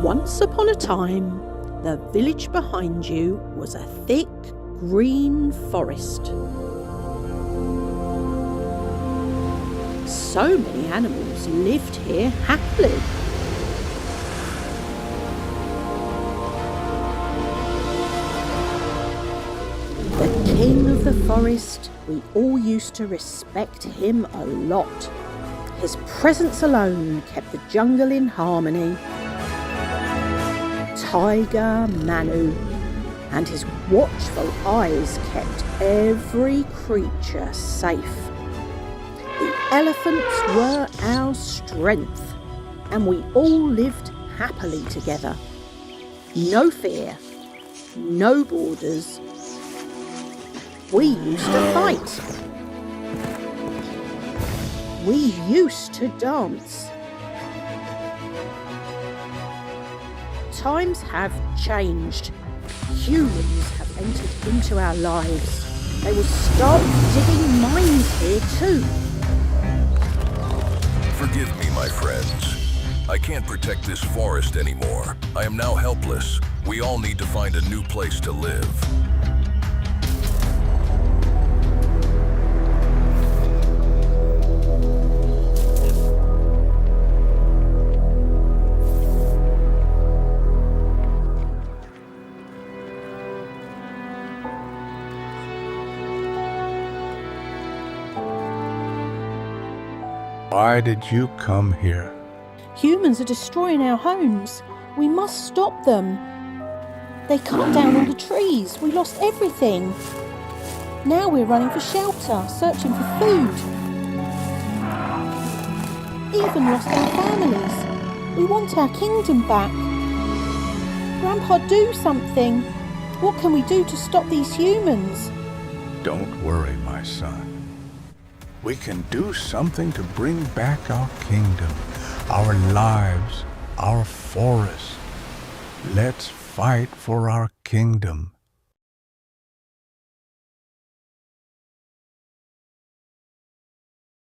Once upon a time, the village behind you was a thick green forest. So many animals lived here happily. The king of the forest, we all used to respect him a lot. His presence alone kept the jungle in harmony. Tiger Manu and his watchful eyes kept every creature safe. The elephants were our strength, and we all lived happily together. No fear, no borders. We used to fight. We used to dance. Times have changed. Humans have entered into our lives. They will start digging mines here too. Forgive me, my friends. I can't protect this forest anymore. I am now helpless. We all need to find a new place to live. Why did you come here? Humans are destroying our homes. We must stop them. They cut down all the trees. We lost everything. Now we're running for shelter, searching for food. Even lost our families. We want our kingdom back. Grandpa, do something. What can we do to stop these humans? Don't worry, my son. We can do something to bring back our kingdom, our lives, our forest. Let's fight for our kingdom